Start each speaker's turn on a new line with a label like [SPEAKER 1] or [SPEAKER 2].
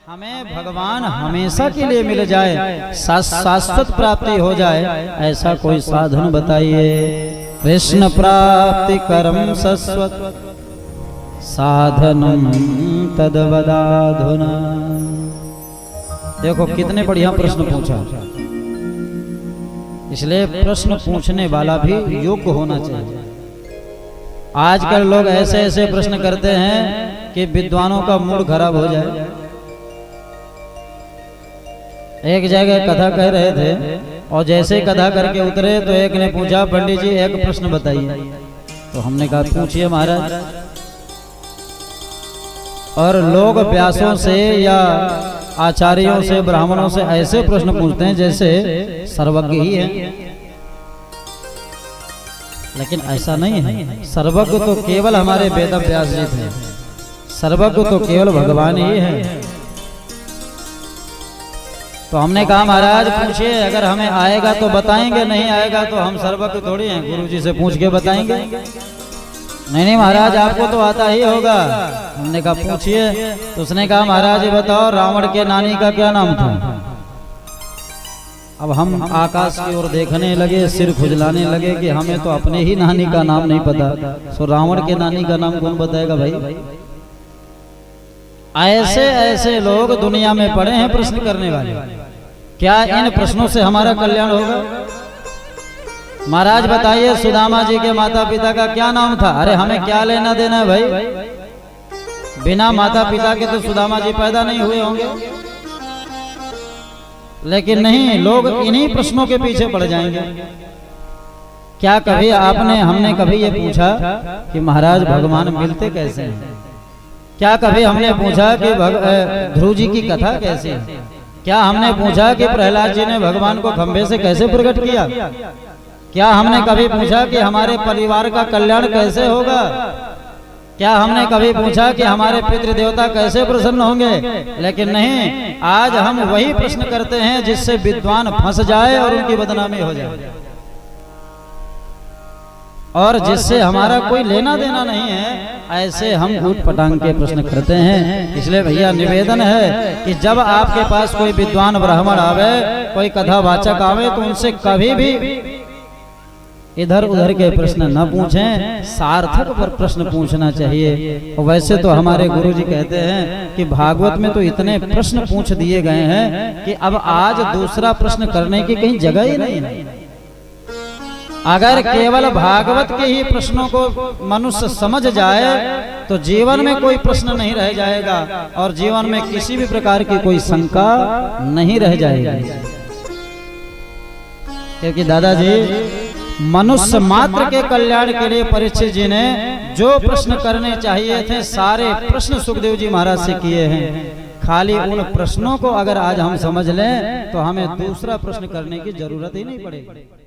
[SPEAKER 1] हमें भगवान हमेशा के लिए मिल जाए, शाश्वत प्राप्ति हो जाए, ऐसा कोई साधन बताइए। कृष्ण प्राप्ति कर्म शाश्वत साधनम तद्वदाधुना। देखो कितने बढ़िया प्रश्न पूछा। इसलिए प्रश्न पूछने वाला भी योग्य होना चाहिए। आजकल लोग ऐसे ऐसे प्रश्न करते हैं कि विद्वानों का मूड खराब हो जाए। एक जगह कथा कह रहे थे और जैसे कथा करके उतरे तो एक ने पूछा, पंडित जी एक प्रश्न बताइए। तो हमने कहा पूछिए महाराज। और लोग व्यासों से या आचार्यों से, ब्राह्मणों से ऐसे प्रश्न पूछते हैं जैसे सर्वज्ञ ही है, लेकिन ऐसा नहीं है। सर्वज्ञ तो केवल हमारे वेद व्यास जी थे, सर्वज्ञ तो केवल भगवान ही है। तो हमने कहा महाराज पूछिए, अगर हमें आएगा तो बताएंगे, नहीं आएगा तो हम सर्वज्ञ थोड़ी हैं, गुरु जी से पूछ के बताएंगे। नहीं महाराज आपको तो आता ही होगा। हमने कहा पूछिए। तो उसने कहा महाराज ये बताओ रावण के नानी का क्या नाम था। अब हम आकाश की ओर देखने लगे, सिर खुजलाने लगे कि हमें तो अपने ही नानी का नाम नहीं पता, तो रावण के नानी का नाम कौन बताएगा भाई। ऐसे ऐसे लोग दुनिया में पड़े हैं प्रश्न करने वाले। क्या इन प्रश्नों से हमारा कल्याण होगा? महाराज बताइए सुदामा जी के माता पिता का क्या नाम था। अरे हमें क्या लेना देना है भाई, बिना माता पिता के तो सुदामा जी पैदा नहीं हुए होंगे। लेकिन नहीं, लोग इन्हीं प्रश्नों के पीछे पड़ जाएंगे। क्या कभी हमने कभी ये पूछा कि महाराज भगवान मिलते कैसे हैं? क्या कभी हमने पूछा कि ध्रुव जी की कथा कैसी है? क्या हमने पूछा कि प्रहलाद जी ने भगवान को खंभे से कैसे प्रकट किया? क्या हमने कभी पूछा कि हमारे परिवार का कल्याण कैसे होगा? क्या हमने कभी पूछा कि हमारे पितृ देवता कैसे प्रसन्न होंगे? लेकिन नहीं, आज हम वही प्रश्न करते हैं जिससे विद्वान फंस जाए और उनकी बदनामी हो जाए, और जिससे हमारा कोई लेना देना नहीं है, ऐसे हम ऊट पटांग के प्रश्न करते हैं। इसलिए भैया निवेदन है कि जब आपके पास कोई विद्वान ब्राह्मण आवे, कोई कथावाचक आवे, तो उनसे कभी भी इधर उधर के प्रश्न न पूछें, सार्थक पर प्रश्न पूछना चाहिए। और वैसे तो हमारे गुरुजी कहते हैं कि भागवत में तो इतने प्रश्न पूछ दिए गए हैं कि अब आज दूसरा प्रश्न करने की कहीं जगह ही नहीं है। अगर केवल भागवत के ही प्रश्नों को मनुष्य समझ जाए तो जीवन में कोई प्रश्न नहीं रह जाएगा, और जीवन में किसी भी प्रकार की कोई शंका नहीं रह जाएगी। क्योंकि दादाजी मनुष्य मात्र के कल्याण के लिए परीक्षित जी ने जो प्रश्न करने चाहिए थे सारे प्रश्न सुखदेव जी महाराज से किए हैं। खाली उन प्रश्नों को अगर आज हम समझ लें तो हमें दूसरा प्रश्न करने की जरूरत ही नहीं पड़ेगी।